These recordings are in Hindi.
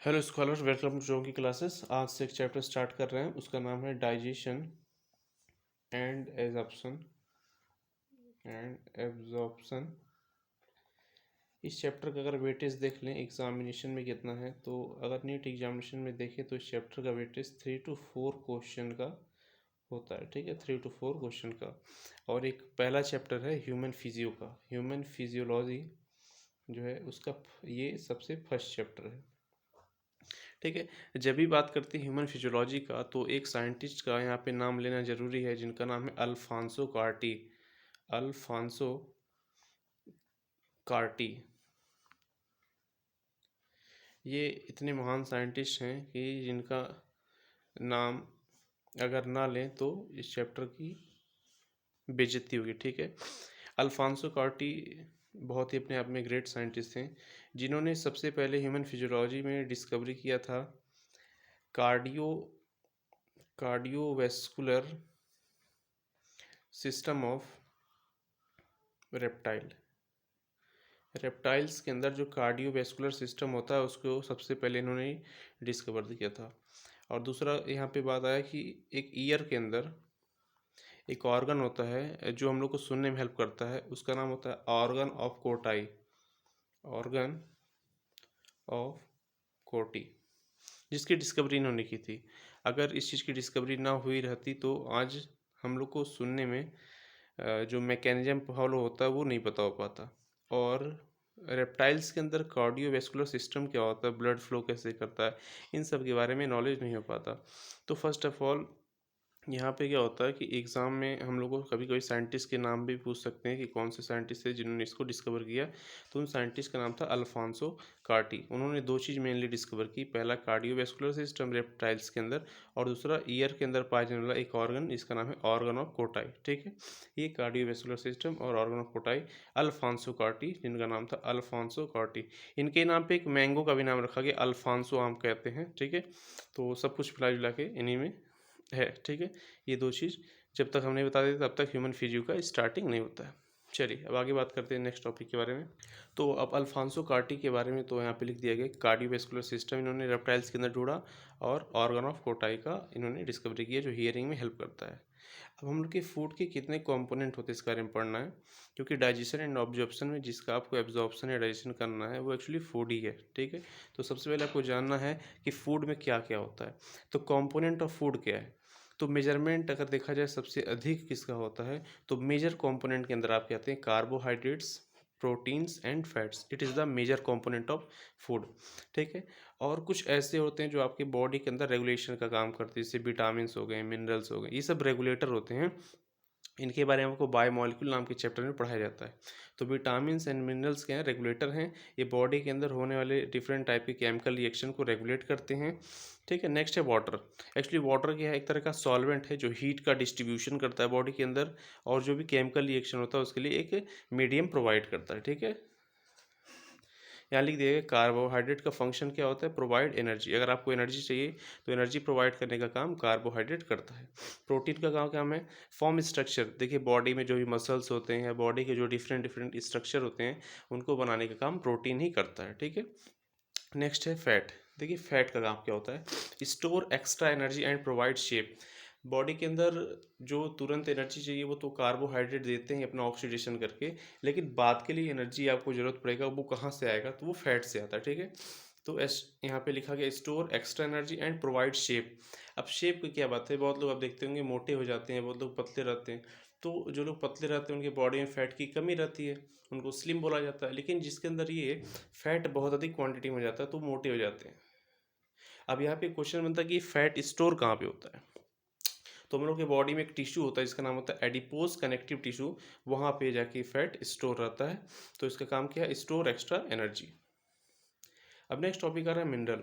हेलो स्कॉलर, वेलकम टू जो की क्लासेस। आज से एक चैप्टर स्टार्ट कर रहे हैं, उसका नाम है डाइजेशन एंड एब्जॉर्प्शन। इस चैप्टर का अगर वेटेज देख लें एग्जामिनेशन में कितना है, तो अगर नीट एग्जामिनेशन में देखें तो इस चैप्टर का वेटेज 3 to 4 क्वेश्चन का होता है। ठीक है, 3 to 4 क्वेश्चन का। और एक पहला चैप्टर है ह्यूमन फिजियो का, ह्यूमन फिजियोलॉजी जो है उसका ये सबसे फर्स्ट चैप्टर है। ठीक है, जब भी बात करते हैं ह्यूमन फिजियोलॉजी का तो एक साइंटिस्ट का यहाँ पे नाम लेना ज़रूरी है, जिनका नाम है अल्फांसो कार्टी। Alphonso Carti. ये इतने महान साइंटिस्ट हैं कि जिनका नाम अगर ना लें तो इस चैप्टर की बेइज्जती होगी। ठीक है, अल्फांसो कार्टी बहुत ही अपने आप में ग्रेट साइंटिस्ट हैं, जिन्होंने सबसे पहले ह्यूमन फिजियोलॉजी में डिस्कवरी किया था cardio cardiovascular system of reptile. Reptiles के अंदर जो कार्डियोवैस्कुलर सिस्टम होता है उसको सबसे पहले इन्होंने डिस्कवर किया था। और दूसरा यहाँ पे बात आया कि एक ईयर के अंदर एक ऑर्गन होता है जो हम लोग को सुनने में हेल्प करता है, उसका नाम होता है organ of Kotai. Organ of कोटी, जिसकी डिस्कवरी इन्होंने की थी। अगर इस चीज़ की डिस्कवरी ना हुई रहती तो आज हम लोग को सुनने में जो मैकेनिज्म फॉलो होता है वो नहीं पता हो पाता। और रेप्टाइल्स के अंदर कार्डियोवैस्कुलर सिस्टम क्या होता है, ब्लड फ्लो कैसे करता है, इन सब के बारे में नॉलेज नहीं हो पाता। तो फर्स्ट ऑफ ऑल यहाँ पे क्या होता है कि एग्ज़ाम में हम लोग को कभी कभी साइंटिस्ट के नाम भी पूछ सकते हैं कि कौन से साइंटिस्ट थे जिन्होंने इसको डिस्कवर किया। तो उन साइंटिस्ट का नाम था अल्फांसो कार्टी। उन्होंने दो चीज़ मेनली डिस्कवर की, पहला कार्डियोवैस्कुलर सिस्टम रेप्टाइल्स के अंदर, और दूसरा ईयर के अंदर पाया जाने वाला एक ऑर्गन जिसका नाम है ऑर्गन ऑफ कोटाई। ठीक है, ये कार्डियोवैस्कुलर सिस्टम और organ of Corti Alfonso Corti, जिनका नाम था अल्फांसो कार्टी। इनके नाम पे एक मैंगो का भी नाम रखा गया, अल्फांसो आम कहते हैं। ठीक है, तो सब कुछ मिला जुला के इन्हीं में है। ठीक है, ये दो चीज़ जब तक हम नहीं बता देते तब तक ह्यूमन फिजियो का स्टार्टिंग नहीं होता है। चलिए अब आगे बात करते हैं नेक्स्ट टॉपिक के बारे में। तो अब अल्फांसो कार्टी के बारे में तो यहाँ पे लिख दिया गया कार्डियोवैस्कुलर सिस्टम इन्होंने रेप्टाइल्स के अंदर ढूंढा, और ऑर्गन ऑफ कोटाई का इन्होंने डिस्कवरी किया जो हियरिंग में हेल्प करता है। अब हम लोग के फूड के कितने कंपोनेंट होते हैं इसके बारे में पढ़ना है, क्योंकि डाइजेशन एंड ऑब्जॉर्प्शन में जिसका आपको एब्जॉर्प्शन या डाइजेशन करना है वो एक्चुअली फूड ही है। ठीक है, तो सबसे पहले आपको जानना है कि फूड में क्या क्या होता है। तो कंपोनेंट ऑफ फूड क्या है, तो मेजरमेंट अगर देखा जाए सबसे अधिक किसका होता है, तो मेजर कंपोनेंट के अंदर आपके आते हैं carbohydrates, proteins and fats. It is the major component of food. ठीक है, और कुछ ऐसे होते हैं जो आपकी बॉडी के अंदर रेगुलेशन का काम करते हैं, जैसे विटामिन्स हो गए, मिनरल्स हो गए, ये सब रेगुलेटर होते हैं। इनके बारे में आपको बायोमोलिक्यूल नाम के चैप्टर में पढ़ाया जाता है। तो विटामिन्स एंड मिनरल्स क्या हैं, रेगुलेटर हैं। ये बॉडी के अंदर होने वाले डिफरेंट टाइप के केमिकल रिएक्शन को रेगुलेट करते हैं। ठीक है, नेक्स्ट है वाटर। एक्चुअली वाटर क्या है, एक तरह का सॉल्वेंट है जो हीट का डिस्ट्रीब्यूशन करता है बॉडी के अंदर, और जो भी केमिकल रिएक्शन होता है उसके लिए एक मीडियम प्रोवाइड करता है। ठीक है, यहाँ लिख दिया गया कार्बोहाइड्रेट का फंक्शन क्या होता है, प्रोवाइड एनर्जी। अगर आपको एनर्जी चाहिए तो एनर्जी प्रोवाइड करने का काम कार्बोहाइड्रेट करता है। प्रोटीन का काम है फॉर्म स्ट्रक्चर। देखिए बॉडी में जो भी मसल्स होते हैं, बॉडी के जो डिफरेंट डिफरेंट स्ट्रक्चर होते हैं, उनको बनाने का काम प्रोटीन ही करता है। ठीक है, नेक्स्ट है फैट। देखिए फैट का काम क्या होता है, store extra energy and provide shape. Body के अंदर जो तुरंत एनर्जी चाहिए वो तो कार्बोहाइड्रेट देते हैं अपना ऑक्सीडेशन करके, लेकिन बाद के लिए एनर्जी आपको ज़रूरत पड़ेगा वो कहाँ से आएगा, तो वो फैट से आता है। ठीक है, तो यहाँ पे लिखा गया store extra energy and provide shape. अब शेप की क्या बात है, बहुत लोग आप देखते होंगे मोटे हो जाते हैं, बहुत लोग पतले रहते हैं। तो जो लोग पतले रहते हैं उनके बॉडी में फैट की कमी रहती है, उनको स्लिम बोला जाता है। लेकिन जिसके अंदर ये फैट बहुत अधिक क्वांटिटी में जाता है तो मोटे हो जाते हैं। अब यहाँ पे क्वेश्चन बनता है कि फैट स्टोर कहाँ पे होता है। तो हम लोग के बॉडी में एक टिश्यू होता है जिसका नाम होता है एडिपोज कनेक्टिव टिश्यू, वहाँ पे जाके फैट स्टोर रहता है। तो इसका काम क्या है, स्टोर एक्स्ट्रा एनर्जी। अब नेक्स्ट टॉपिक आ रहा है मिनरल।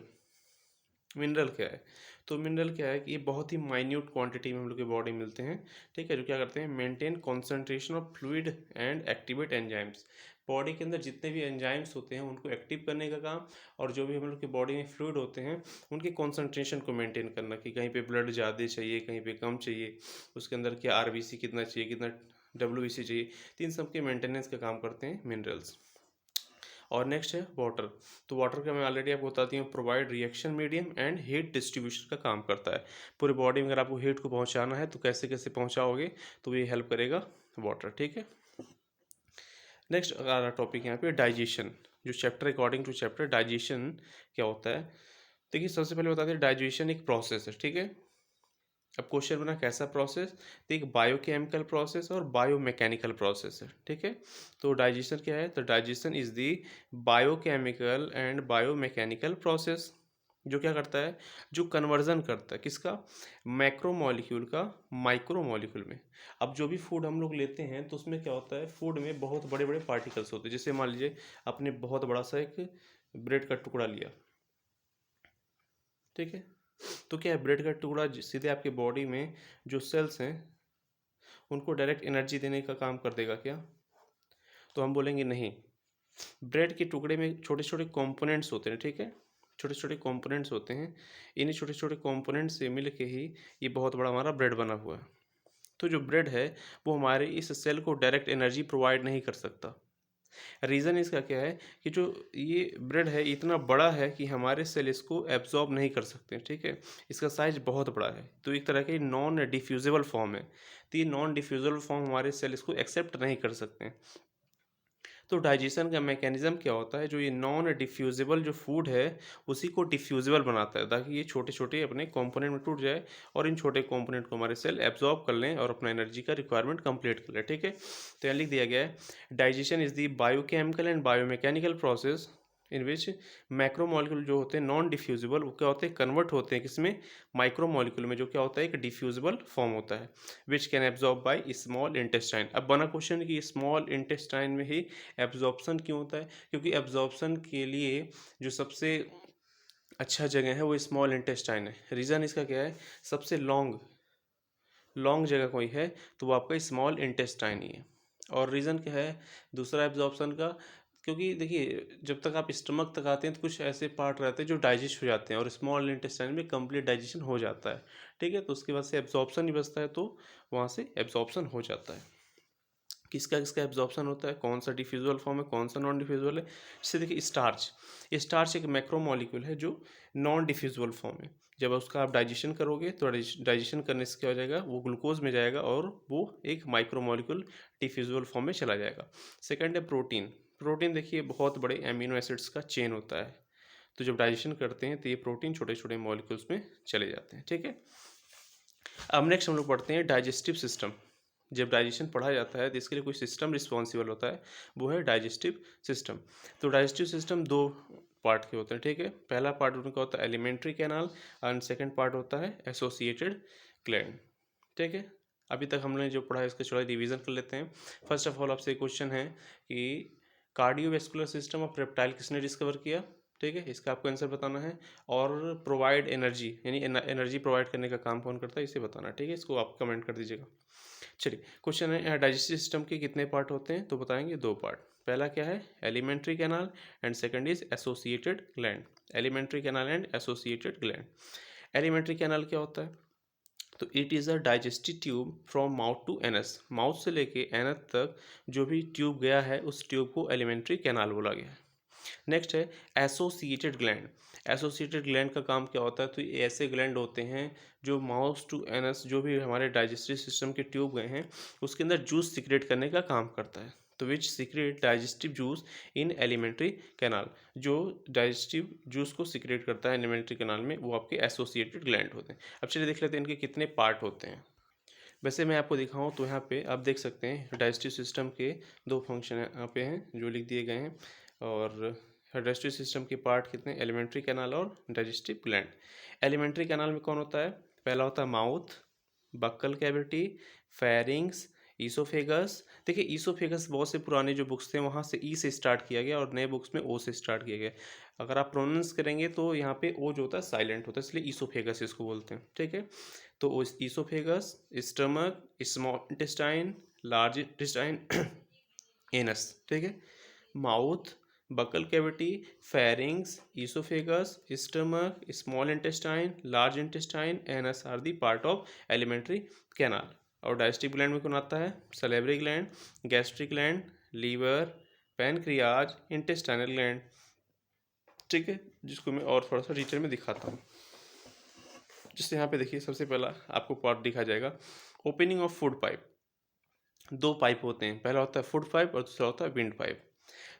मिनरल क्या है, तो मिनरल क्या है कि ये बहुत ही माइन्यूट क्वांटिटी में हम लोग के बॉडी में मिलते हैं। ठीक है, जो क्या करते हैं, maintain concentration of fluid and activate enzymes. Body के अंदर जितने भी एंजाइम्स होते हैं उनको एक्टिव करने का काम, और जो भी हम लोग के बॉडी में फ्लूइड होते हैं उनके कॉन्सेंट्रेशन को मेंटेन करना, कि कहीं पे ब्लड ज़्यादा चाहिए, कहीं पे कम चाहिए, उसके अंदर क्या आरबीसी कितना चाहिए, कितना डब्ल्यूबीसी चाहिए, तो इन सब के मेंटेनेंस का काम करते हैं मिनरल्स। और नेक्स्ट है वाटर। तो वाटर का मैं ऑलरेडी आपको बताती हूँ, provide reaction medium and heat distribution का काम करता है। पूरे बॉडी में अगर आपको हीट को पहुँचाना है तो कैसे कैसे पहुँचाओगे, तो ये हेल्प करेगा वाटर, ठीक है। नेक्स्ट हमारा टॉपिक यहाँ पे डाइजेशन, जो chapter according to chapter digestion क्या होता है। देखिए सबसे पहले बताते हैं डाइजेशन एक प्रोसेस है, ठीक है। अब क्वेश्चन बना कैसा प्रोसेस, तो एक बायोकेमिकल प्रोसेस और बायोमैकेनिकल प्रोसेस है, ठीक है। तो डाइजेशन क्या है, तो digestion is the biochemical and biomechanical process, जो क्या करता है, जो कन्वर्जन करता है किसका, मैक्रो मॉलिक्यूल का माइक्रो मॉलिक्यूल में। अब जो भी फूड हम लोग लेते हैं तो उसमें क्या होता है, फूड में बहुत बड़े बड़े पार्टिकल्स होते हैं। जैसे मान लीजिए आपने बहुत बड़ा सा एक ब्रेड का टुकड़ा लिया, ठीक है। तो क्या है, ब्रेड का टुकड़ा सीधे आपके बॉडी में जो सेल्स हैं उनको डायरेक्ट एनर्जी देने का काम कर देगा क्या, तो हम बोलेंगे नहीं। ब्रेड के टुकड़े में छोटे छोटे कंपोनेंट्स होते हैं, ठीक है, छोटे छोटे कंपोनेंट्स होते हैं। इन्हीं छोटे छोटे कंपोनेंट से मिल के ही ये बहुत बड़ा हमारा ब्रेड बना हुआ है। तो जो ब्रेड है वो हमारे इस सेल को डायरेक्ट एनर्जी प्रोवाइड नहीं कर सकता। रीज़न इसका क्या है कि जो ये ब्रेड है इतना बड़ा है कि हमारे सेल इसको एब्जॉर्ब नहीं कर सकते, ठीक है। इसका साइज बहुत बड़ा है, तो एक तरह के नॉन डिफ्यूजिबल फॉर्म है। तो ये नॉन डिफ्यूजिबल फॉर्म हमारे सेल इसको एक्सेप्ट नहीं कर सकते। तो डाइजेशन का मैकेनिज्म क्या होता है, जो ये नॉन डिफ्यूजिबल जो फूड है उसी को डिफ्यूजिबल बनाता है, ताकि ये छोटे छोटे अपने कंपोनेंट में टूट जाए और इन छोटे कंपोनेंट को हमारे सेल एब्जॉर्ब कर लें और अपना एनर्जी का रिक्वायरमेंट कंप्लीट कर लें, ठीक है। तो यहाँ लिख दिया गया है, digestion is the biochemical and biomechanical process in which macro molecule जो होते हैं नॉन डिफ्यूजिबल, वो क्या होते हैं, कन्वर्ट होते हैं किसमें, माइक्रो मॉलिक्यूल में, जो क्या होता है एक डिफ्यूजिबल फॉर्म होता है, which can absorb by small intestine. अब बना क्वेश्चन कि स्मॉल इंटेस्टाइन में ही एब्जॉर्प्शन क्यों होता है, क्योंकि एब्जॉर्प्शन के लिए जो सबसे अच्छा जगह है वो स्मॉल इंटेस्टाइन है। रीज़न इसका क्या है, सबसे लॉन्ग लॉन्ग जगह कोई है तो वो आपका स्मॉल इंटेस्टाइन ही है। और रीज़न क्या है दूसरा एब्जॉर्प्शन का, क्योंकि देखिए जब तक आप स्टमक तक आते हैं तो कुछ ऐसे पार्ट रहते हैं जो डाइजेस्ट हो जाते हैं और स्मॉल इंटेस्टाइन में कंप्लीट डाइजेशन हो जाता है, ठीक है। तो उसके बाद से एब्जॉर्प्शन ही बचता है, तो वहाँ से एब्जॉर्प्शन हो जाता है। किसका किसका एब्जॉर्प्शन होता है, कौन सा डिफ्यूजिबल फॉर्म है कौन सा नॉन डिफ्यूजिबल है। जैसे देखिए स्टार्च, स्टार्च एक मैक्रो मॉलिक्यूल है जो नॉन डिफ्यूजिबल फॉर्म है। जब उसका आप डाइजेशन करोगे तो डाइजेशन करने से क्या हो जाएगा, वो ग्लूकोज में जाएगा और वो एक माइक्रो मॉलिक्यूल डिफ्यूजिबल फॉर्म में चला जाएगा। सेकंड है प्रोटीन। प्रोटीन देखिए बहुत बड़े एमिनो एसिड्स का चेन होता है, तो जब डाइजेशन करते हैं तो ये प्रोटीन छोटे छोटे मॉलिक्यूल्स में चले जाते हैं, ठीक है। अब नेक्स्ट हम लोग पढ़ते हैं डाइजेस्टिव सिस्टम। जब डाइजेशन पढ़ा जाता है तो इसके लिए कोई सिस्टम रिस्पॉन्सिबल होता है, वो है डाइजेस्टिव सिस्टम। तो डाइजेस्टिव सिस्टम दो पार्ट के होते हैं, ठीक है। पहला पार्ट उनका होता है alimentary canal and second part होता है एसोसिएटेड ग्लैंड, ठीक है। अभी तक हमने जो पढ़ा है इसका थोड़ा रिवीजन कर लेते हैं। फर्स्ट ऑफ ऑल आपसे क्वेश्चन है कि कार्डियोवैस्कुलर सिस्टम ऑफ रेप्टाइल किसने डिस्कवर किया, ठीक है, इसका आपको आंसर बताना है। और प्रोवाइड एनर्जी यानी एनर्जी प्रोवाइड करने का काम कौन करता है इसे बताना, ठीक है। इसको आप कमेंट कर दीजिएगा। चलिए क्वेश्चन है डाइजेस्टिव सिस्टम के कितने पार्ट होते हैं, तो बताएंगे दो पार्ट। पहला क्या है, alimentary canal and second is associated gland. Alimentary canal and associated gland. Alimentary canal क्या होता है, तो it is a digestive tube from mouth to anus. Mouth से लेके एनस तक जो भी ट्यूब गया है उस ट्यूब को एलिमेंट्री कैनाल बोला गया है। नेक्स्ट है एसोसिएटेड ग्लैंड। एसोसिएटेड ग्लैंड का काम क्या होता है, तो ये ऐसे ग्लैंड होते हैं जो माउथ टू एनस जो भी हमारे डाइजेस्टिव सिस्टम के ट्यूब गए हैं उसके अंदर जूस सिक्रेट करने का काम करता है। तो which secrete digestive juice in alimentary canal, जो डाइजेस्टिव जूस को सिक्रेट करता है एलिमेंट्री कैनाल में, वो आपके एसोसिएटेड ग्लैंड होते हैं। अब चलिए देख लेते हैं इनके कितने पार्ट होते हैं। वैसे मैं आपको दिखाऊं तो यहाँ पे आप देख सकते हैं डाइजेस्टिव सिस्टम के दो फंक्शन यहाँ पे हैं जो लिख दिए गए हैं। और डाइजेस्टिव सिस्टम के पार्ट कितने, एलिमेंट्री कैनाल और डाइजेस्टिव ग्लैंड। एलिमेंट्री कैनाल में कौन होता है, पहला होता है mouth, buccal cavity, pharynx, oesophagus. देखिए ईसोफेगस बहुत से पुराने जो बुक्स थे वहाँ से ई से स्टार्ट किया गया और नए बुक्स में ओ से स्टार्ट किया गया। अगर आप प्रोनाउंस करेंगे तो यहाँ पे ओ जो होता है साइलेंट होता है, इसलिए ईसोफेगस इसको बोलते हैं, ठीक है। तो oesophagus, stomach, small intestine, large intestine, anus, ठीक है। Mouth, buccal cavity, pharynx, oesophagus, stomach, small intestine, large intestine, anus are the part of alimentary canal. और डाइजेस्टिव ग्लैंड में कौन आता है, salivary gland, gastric gland, liver, pancreas, intestinal gland, ठीक है, जिसको मैं और थोड़ा सा डिटेल में दिखाता हूँ। जिससे यहाँ पे देखिए सबसे पहला आपको पार्ट दिखा जाएगा, ओपनिंग ऑफ फूड पाइप। दो पाइप होते हैं, पहला होता है फूड पाइप और दूसरा होता है विंड पाइप।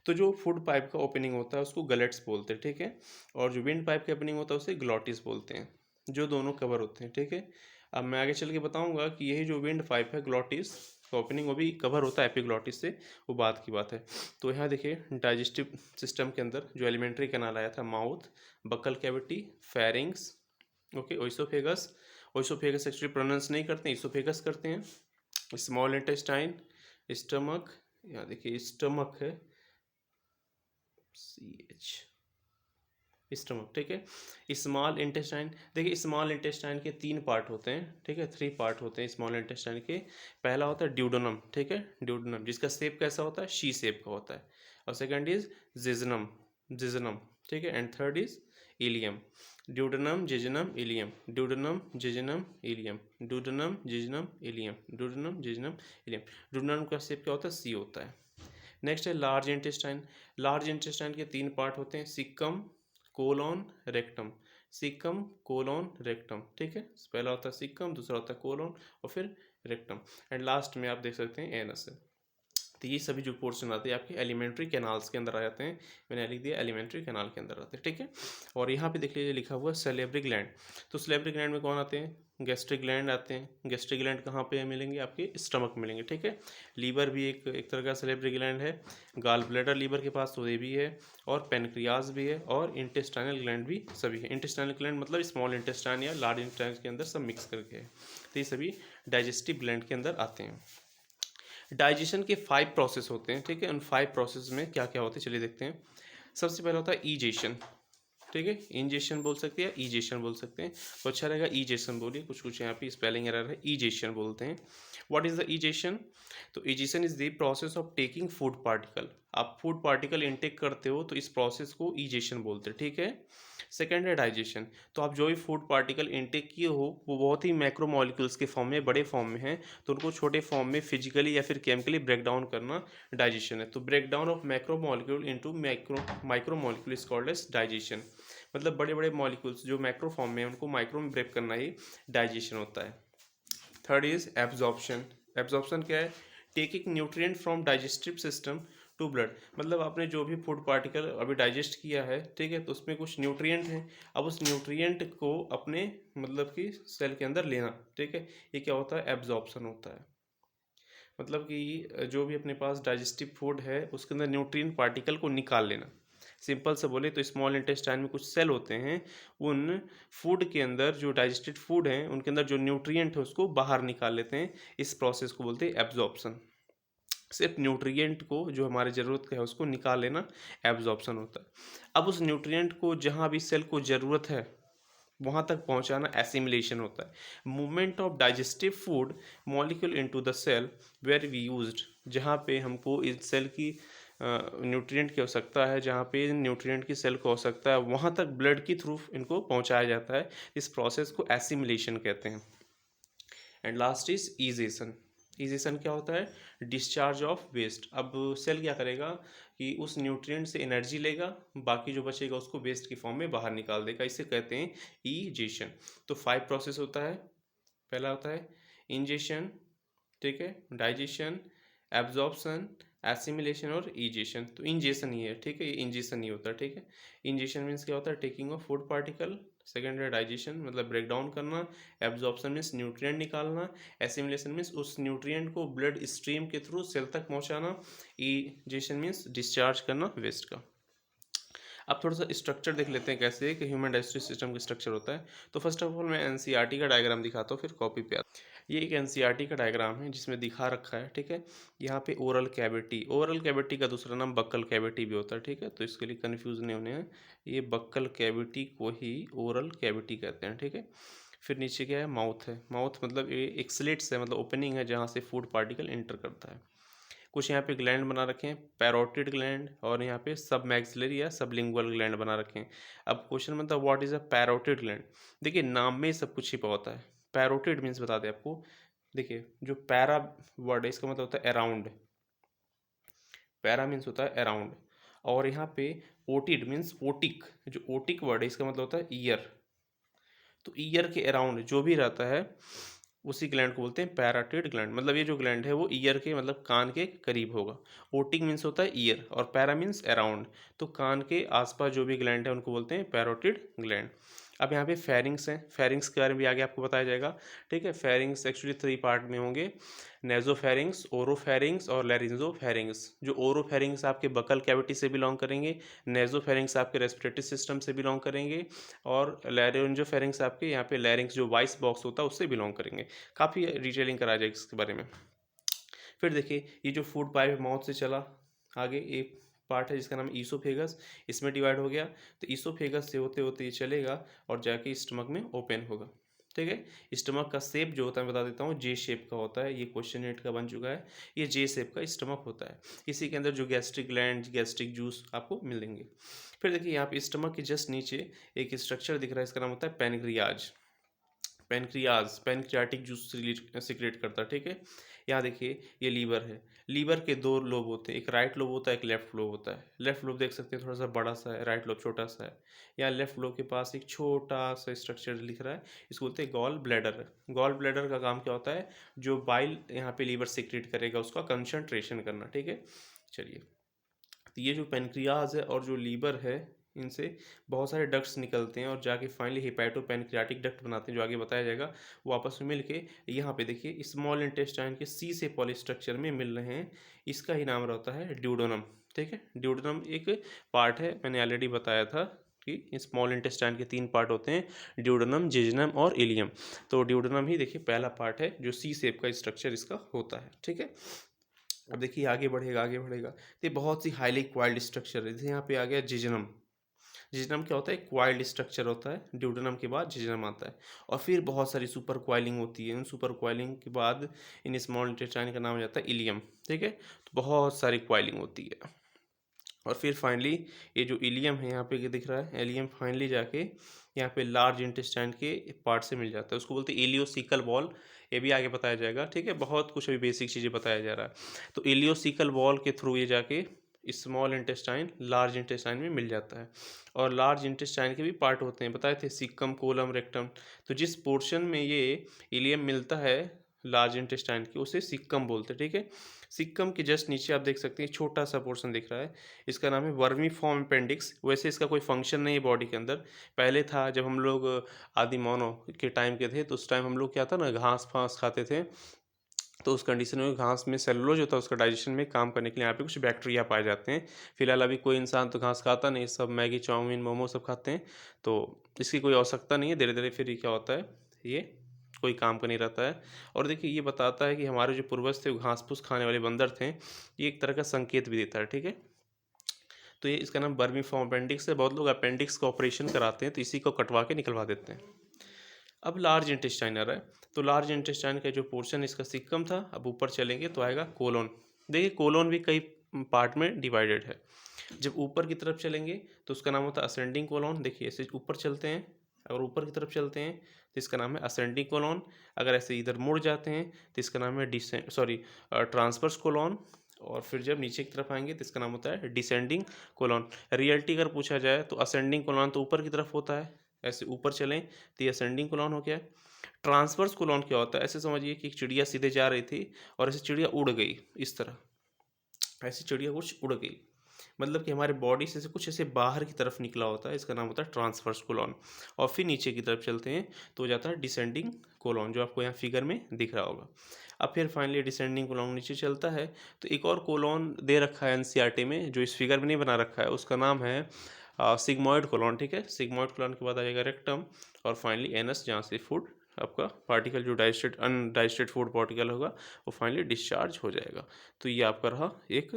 तो जो फूड पाइप का ओपनिंग होता है उसको गलेट्स बोलते हैं, ठीक है, और जो विंड पाइप का ओपनिंग होता है उसे ग्लॉटिस बोलते हैं, जो दोनों कवर होते हैं, ठीक है। अब मैं आगे चल के बताऊंगा कि यही जो विंड पाइप है ग्लॉटिस का ओपनिंग वो भी कवर होता है एपिग्लॉटिस से, वो बात की बात है। तो यहाँ देखिए डाइजेस्टिव सिस्टम के अंदर जो एलिमेंट्री कैनाल आया था, mouth, buccal cavity, pharynx, okay, oesophagus. Oesophagus actually pronounce नहीं करते हैं, इसोफेगस करते हैं। स्मॉल इंटेस्टाइन, स्टमक, यहाँ देखिए स्टमक है, CH, स्टमक, ठीक है। स्मॉल इंटेस्टाइन, देखिए स्मॉल इंटेस्टाइन के तीन पार्ट होते हैं, ठीक है, थ्री पार्ट होते हैं स्मॉल इंटेस्टाइन के। पहला होता है ड्यूडेनम, ठीक है, ड्यूडेनम जिसका शेप कैसा होता है, शी शेप का होता है। और सेकंड इज जिजनम, जिजनम, ठीक है, and third is ileum. Duodenum, jejunum, ileum, duodenum, jejunum, ileum, duodenum, jejunum, ileum, duodenum, jejunum, ileum. Duodenum का शेप क्या होता है, सी होता है। नेक्स्ट है लार्ज इंटेस्टाइन। लार्ज इंटेस्टाइन के तीन पार्ट होते हैं, caecum, colon, rectum. Caecum, colon, rectum, ठीक है। पहला होता है सिक्कम, दूसरा होता है कोलोन, और फिर रेक्टम, एंड लास्ट में आप देख सकते हैं एनस है। तो ये सभी जो पोर्शन आते हैं आपके एलिमेंट्री कैनाल्स के अंदर आ जाते हैं। मैंने लिख दिया एलिमेंट्री कैनाल के अंदर आते हैं, ठीक है। और यहाँ पे देख लीजिए लिखा हुआ है सेलेब्री ग्लैंड। तो सेलेब्री ग्लैंड में कौन आते हैं, गैस्ट्रिक ग्लैंड आते हैं। गैस्ट्रिक ग्लैंड कहाँ पे मिलेंगे, आपके स्टमक मिलेंगे, ठीक है। लीवर भी एक तरह का सेलेब्री ग्लैंड है। गाल ब्लैडर लीवर के पास तो ये भी है, और पेनक्रियाज भी है, और इंटेस्टाइनल ग्लैंड भी सभी है। इंटेस्टाइनल ग्लैंड मतलब स्मॉल इंटेस्टाइन या लार्ज इंटेस्टाइन के अंदर सब मिक्स करके है। तो ये सभी डाइजेस्टिव ग्लैंड के अंदर आते हैं। डाइजेशन के 5 प्रोसेस होते हैं, ठीक है। उन 5 प्रोसेस में क्या क्या होते हैं चलिए देखते हैं। सबसे पहला होता है ईजेशन, ठीक है, इंजेशन बोल सकते हैं, ईजेशन बोल सकते हैं। तो अच्छा रहेगा ईजेशन बोलिए, कुछ कुछ यहाँ पे स्पेलिंग एरर है, ईजेशन बोलते हैं। What is the ingestion? तो ingestion is the process of taking food particle. आप फूड पार्टिकल इनटेक करते हो तो इस प्रोसेस को ईजेशन बोलते हैं, ठीक है। सेकेंड है डाइजेशन। तो आप जो भी फूड पार्टिकल इनटेक किए हो वो बहुत ही मैक्रो मॉलिक्यूल्स के फॉर्म में, बड़े फॉर्म में हैं, तो उनको छोटे फॉर्म में फिजिकली या फिर केमिकली ब्रेक डाउन करना डाइजेशन है। तो break down of macro molecule into micro molecule is called as digestion. मतलब बड़े बड़े मॉलिक्यूल्स जो मैक्रो फॉर्म में है उनको माइक्रो में ब्रेक करना ही डाइजेशन होता है। Third is absorption. एब्जॉर्प्शन क्या है? Taking nutrient from digestive system to blood. मतलब आपने जो भी फूड पार्टिकल अभी डाइजेस्ट किया है, ठीक है, तो उसमें कुछ न्यूट्रिएंट है, अब उस न्यूट्रिएंट को अपने मतलब कि सेल के अंदर लेना, ठीक है, ये क्या होता है? एब्जॉर्प्शन होता है। मतलब कि जो भी अपने पास डाइजेस्टिव फूड है उसके अंदर न्यूट्रिएंट पार्टिकल को निकाल लेना। सिंपल से बोले तो स्मॉल इंटेस्टाइन में कुछ सेल होते हैं, उन फूड के अंदर जो डाइजेस्टेड फूड हैं उनके अंदर जो न्यूट्रिएंट है उसको बाहर निकाल लेते हैं। इस प्रोसेस को बोलते हैं एब्जॉर्प्शन। सिर्फ न्यूट्रिएंट को जो हमारी ज़रूरत का है उसको निकाल लेना एब्जॉर्प्शन होता है। अब उस न्यूट्रिएंट को जहाँ भी सेल को ज़रूरत है वहाँ तक पहुँचाना एसिमिलेशन होता है। Movement of digestive food molecule into the cell where we used. जहाँ पे हमको इस सेल की न्यूट्रिएंट की आवश्यकता है, जहाँ पे न्यूट्रिएंट की सेल को आवश्यकता है वहाँ तक ब्लड के थ्रू इनको पहुँचाया जाता है। इस प्रोसेस को एसिमिलेशन कहते हैं। And last is egestion. Egestion क्या होता है? Discharge of waste. अब सेल क्या करेगा कि उस न्यूट्रिएंट से एनर्जी लेगा, बाकी जो बचेगा उसको वेस्ट की फॉर्म में बाहर निकाल देगा, इसे कहते हैं ईजेशन। तो 5 प्रोसेस होता है। पहला होता है इंजेशन, ठीक है, डाइजेशन, एब्जॉर्प्शन, एसिमिलेशन और ईजेशन। तो इंजेशन ही है, ठीक है, ये इंजेशन ही होता है, ठीक है। इंजेशन मीन्स क्या होता है? Taking of food particle. Second है डाइजेशन, मतलब ब्रेक डाउन करना। एब्जॉर्प्शन मीन्स न्यूट्रिएंट निकालना। एसिमिलेशन मीन्स उस न्यूट्रिएंट को ब्लड स्ट्रीम के थ्रू सेल तक पहुंचाना। ईजेशन मीन्स डिस्चार्ज करना वेस्ट का। अब थोड़ा सा स्ट्रक्चर देख लेते हैं कैसे कि ह्यूमन डाइजेस्टिव सिस्टम का स्ट्रक्चर होता है। तो फर्स्ट ऑफ ऑल मैं एनसीईआरटी का डायग्राम दिखाता हूँ, फिर कॉपी पे आता हूँ। ये एक एनसीईआरटी का डायग्राम है जिसमें दिखा रखा है, ठीक है। यहाँ पे ओरल कैविटी, ओरल कैविटी का दूसरा नाम बक्कल कैविटी भी होता है, ठीक है, तो इसके लिए कन्फ्यूज नहीं होने हैं। ये बक्कल कैविटी को ही ओरल कैविटी कहते हैं, ठीक है। फिर नीचे क्या है? माउथ है। माउथ मतलब ये एक स्लिट्स है, मतलब ओपनिंग है जहाँ से फूड पार्टिकल एंटर करता है। कुछ यहाँ पे ग्लैंड बना रखे हैं, पैरोटिड ग्लैंड, और यहाँ पे सब मैक्सिलरी या सबलिंगुअल ग्लैंड बना रखे हैं। अब क्वेश्चन बनता है what is a parotid gland? देखिए नाम में ही सब कुछ छिपा होता है। पैरोटिड मीन्स बता दें आपको, देखिए जो पैरा वर्ड है इसका मतलब होता है अराउंड, पैरा मीन्स होता है अराउंड, और यहाँ पे ओटिड मीन्स ओटिक, जो ओटिक वर्ड है इसका मतलब होता है ईयर। तो ईयर के अराउंड जो भी रहता है उसी ग्लैंड को बोलते हैं पैराटिड ग्लैंड, मतलब ये जो ग्लैंड है वो ईयर के मतलब कान के करीब होगा। ओटिक मीन्स होता है ईयर और पैरा मीन्स अराउंड, तो कान के आसपास जो भी ग्लैंड है उनको बोलते हैं पैरोटिड ग्लैंड। अब यहाँ पे फेरिंग्स हैं, फेरिंग्स के बारे में भी आगे आपको बताया जाएगा। ठीक है, फेरिंग्स एक्चुअली 3 पार्ट में होंगे, नेजोफेरिंग्स, ओरोफेरिंग्स और लैरिंजोफेरिंग्स। जो ओरोफेरिंग्स आपके बकल कैविटी से बिलोंग करेंगे, नेजोफेरिंग्स आपके रेस्पिरेटरी सिस्टम से बिलोंग करेंगे, और लैरिंजोफेरिंग्स आपके यहाँ पे लैरिंग्स जो वॉइस बॉक्स होता है उससे बिलोंग करेंगे। काफ़ी डिटेलिंग करा जाएगी इसके बारे में। फिर देखिए ये जो फूड पाइप माउथ से चला आगे, एक पार्ट है जिसका नाम ईसोफेगस, इसमें डिवाइड हो गया। तो ईसोफेगस से होते होते ये चलेगा और जाके स्टमक में ओपन होगा। ठीक है, स्टमक का शेप जो होता है मैं बता देता हूँ, जे शेप का होता है। ये क्वेश्चन 8 का बन चुका है, ये जे शेप का स्टमक होता है। इसी के अंदर जो गैस्ट्रिक ग्लैंड, गैस्ट्रिक जूस आपको मिलेंगे। फिर देखिए यहाँ पे स्टमक के जस्ट नीचे एक स्ट्रक्चर दिख रहा है, इसका नाम होता है pancreas. Pancreas pancreatic juice secrete करता है। ठीक है, यहाँ देखिए ये लीवर है, लीवर के 2 लोब होते हैं, एक राइट लोब होता है, एक लेफ्ट लोब होता है। लेफ्ट लोब देख सकते हैं थोड़ा सा बड़ा सा है, राइट लोब छोटा सा है। यहाँ लेफ्ट लोब के पास एक छोटा सा स्ट्रक्चर दिख रहा है, इसको बोलते हैं गॉल ब्लैडर। गॉल ब्लैडर का काम क्या होता है, जो बाइल यहाँ पे लीवर सिक्रेट करेगा उसका कंसंट्रेशन करना। ठीक है, चलिए, तो ये जो पेनक्रियाज है और जो लीवर है इनसे बहुत सारे डक्ट्स निकलते हैं और जाके फाइनली हेपेटो पेनक्रियाटिक डक्ट बनाते हैं, जो आगे बताया जाएगा। वो आपस में मिलके यहाँ पे देखिए स्मॉल इंटेस्टाइन के सी से पॉलीस्ट्रक्चर में मिल रहे हैं, इसका ही नाम रहता है ड्यूडेनम। ठीक है, ड्यूडेनम एक पार्ट है, मैंने ऑलरेडी बताया था कि स्मॉल इंटेस्टाइन के 3 पार्ट होते हैं, ड्यूडेनम, जेजुनम और इलियम। तो ड्यूडेनम ही देखिए पहला पार्ट है जो सी शेप का स्ट्रक्चर इसका होता है। ठीक है, अब देखिए आगे बढ़ेगा आगे बढ़ेगा, तो ये बहुत सी हाईली क्वाइल्ड स्ट्रक्चर है। जैसे यहाँ पे आ गया जिजनम। जिजनम क्या होता है, क्वाइल्ड स्ट्रक्चर होता है, ड्यूडेनम के बाद जिजनम आता है। और फिर बहुत सारी सुपर क्वाइलिंग होती है, उन सुपर क्वाइलिंग के बाद इन स्मॉल इंटेस्टाइन का नाम हो जाता है इलियम। ठीक है, तो बहुत सारी क्वाइलिंग होती है। और फिर फाइनली ये जो इलियम है यहाँ पे दिख रहा है, एलियम फाइनली जाके यहाँ पे लार्ज इंटेस्टाइन के पार्ट से मिल जाता है, उसको बोलते हैं इलियोसिकल वॉल। ये भी आगे बताया जाएगा। ठीक है, बहुत कुछ अभी बेसिक चीज़ें बताया जा रहा है। तो इलियोसिकल वॉल के थ्रू ये जाके स्मॉल इंटेस्टाइन लार्ज इंटेस्टाइन में मिल जाता है। और लार्ज इंटेस्टाइन के भी पार्ट होते हैं, बताए थे, सिक्कम, कोलम, रेक्टम। तो जिस पोर्शन में ये इलियम मिलता है लार्ज इंटेस्टाइन के, उसे सिक्कम बोलते हैं। ठीक है, सिक्कम के जस्ट नीचे आप देख सकते हैं छोटा सा पोर्शन दिख रहा है, इसका नाम है वर्मी फॉर्म अपेंडिक्स। वैसे इसका कोई फंक्शन नहीं है बॉडी के अंदर, पहले था जब हम लोग आदि मानव के टाइम के थे, तो उस टाइम हम लोग क्या था ना, घास फांस खाते थे। तो उस कंडीशन में घास में सेलुलोज होता है, उसका डाइजेशन में काम करने के लिए यहाँ पे कुछ बैक्टीरिया पाए जाते हैं। फिलहाल अभी कोई इंसान तो घास खाता नहीं, सब मैगी, चाउमीन, मोमो सब खाते हैं, तो इसकी कोई आवश्यकता नहीं है। धीरे धीरे फिर ये क्या होता है, ये कोई काम का नहीं रहता है। और देखिए ये बताता है कि हमारे जो पूर्वज थे वो घास फूस खाने वाले बंदर थे, ये एक तरह का संकेत भी देता है। ठीक है, तो ये इसका नाम बर्मी फॉर्म अपेंडिक्स है। बहुत लोग अपेंडिक्स का ऑपरेशन कराते हैं तो इसी को कटवा के निकलवा देते हैं। अब लार्ज इंटेस्टाइन आ रहा है, तो लार्ज इंटेस्टाइन का जो पोर्शन इसका सिक्कम था, अब ऊपर चलेंगे तो आएगा कोलोन। देखिए कोलोन भी कई पार्ट में डिवाइडेड है। जब ऊपर की तरफ चलेंगे तो उसका नाम होता है असेंडिंग कोलोन। देखिए ऐसे ऊपर चलते हैं, अगर ऊपर की तरफ चलते हैं तो इसका नाम है असेंडिंग कोलोन। अगर ऐसे इधर मुड़ जाते हैं तो इसका नाम है ट्रांसवर्स कोलोन। और फिर जब नीचे की तरफ आएंगे तो इसका नाम होता है डिसेंडिंग कोलोन। रियलिटी अगर पूछा जाए तो असेंडिंग कोलोन तो ऊपर की तरफ होता है, ऐसे ऊपर चलें तो ये असेंडिंग कोलोन हो गया। ट्रांसवर्स कोलोन क्या होता है, ऐसे समझिए कि एक चिड़िया सीधे जा रही थी और ऐसे चिड़िया उड़ गई, इस तरह ऐसी चिड़िया कुछ उड़ गई, मतलब कि हमारे बॉडी से कुछ ऐसे बाहर की तरफ निकला होता है, इसका नाम होता है ट्रांसवर्स कोलोन। और फिर नीचे की तरफ चलते हैं तो हो जाता है डिसेंडिंग कोलोन, जो आपको यहाँ फिगर में दिख रहा होगा। अब फिर फाइनली डिसेंडिंग कोलोन नीचे चलता है तो एक और कोलोन दे रखा है एनसीईआरटी में, जो इस फिगर में नहीं बना रखा है, उसका नाम है सिग्मॉइड कोलोन। ठीक है, सिग्मॉइड कोलोन के बाद आ जाएगा रेक्टम और फाइनली एनस, जहाँ से फूड आपका पार्टिकल जो डाइजेस्टेड अनडाइजेस्टेड फूड पार्टिकल होगा वो फाइनली डिस्चार्ज हो जाएगा। तो ये आपका रहा एक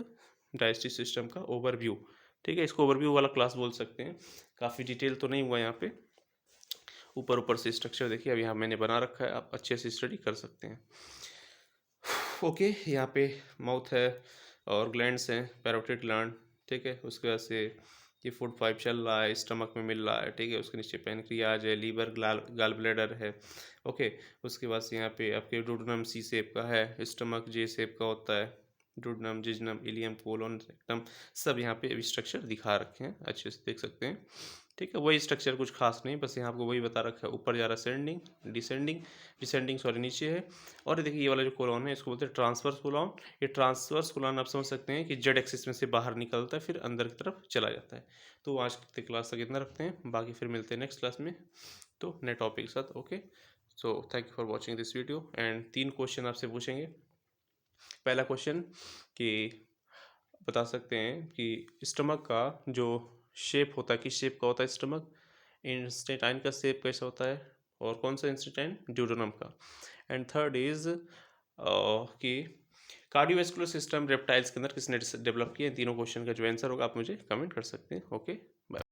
डाइजेस्टिव सिस्टम का ओवरव्यू। ठीक है, इसको ओवरव्यू वाला क्लास बोल सकते हैं, काफ़ी डिटेल तो नहीं हुआ यहाँ पे, ऊपर ऊपर से स्ट्रक्चर देखिए अब यहाँ मैंने बना रखा है, आप अच्छे से स्टडी कर सकते हैं। ओके, यहाँ पे माउथ है और ग्लैंड्स हैं, पैरोटिड ग्लैंड। ठीक है, उसके बाद से ये फूड पाइप चल रहा है, स्टमक में मिल रहा है। ठीक है, उसके नीचे पैनक्रियाज है, लीवर, गाल ब्लैडर है। ओके, उसके बाद से यहाँ पे आपके डोडोनम सी शेप का है, स्टमक जे शेप का होता है, डुोडेनम, जिजनम, इलियम, कोलोन, रेक्टम, सब यहाँ पे अभी स्ट्रक्चर दिखा रखे हैं, अच्छे से देख सकते हैं। ठीक है, वही स्ट्रक्चर, कुछ खास नहीं, बस यहाँ आपको वही बता रखा है, ऊपर जा रहा है असेंडिंग, डिसेंडिंग, डिसेंडिंग सॉरी नीचे है। और ये देखिए ये वाला जो कोलॉन है इसको बोलते हैं ट्रांसवर्स कोलॉन। ये ट्रांसवर्स कोलॉन आप समझ सकते हैं कि जेड एक्सिस में से बाहर निकलता है, फिर अंदर की तरफ चला जाता है। तो आज की क्लास तक इतना रखते हैं, बाकी फिर मिलते हैं नेक्स्ट क्लास में तो नए टॉपिक के साथ। Okay, so thank you for watching this video. And 3 question आपसे पूछेंगे। पहला क्वेश्चन कि बता सकते हैं कि स्टमक का जो शेप होता है, किस शेप का होता है स्टमक, इंस्टेटाइन का शेप कैसा होता है, और कौन सा इंस्टेटाइन, ड्यूडेनम का। एंड थर्ड इज कि कार्डियोवैस्कुलर सिस्टम रेप्टाइल्स के अंदर किसने डेवलप किया। इन तीनों क्वेश्चन का जो आंसर होगा आप मुझे कमेंट कर सकते हैं। Okay, bye.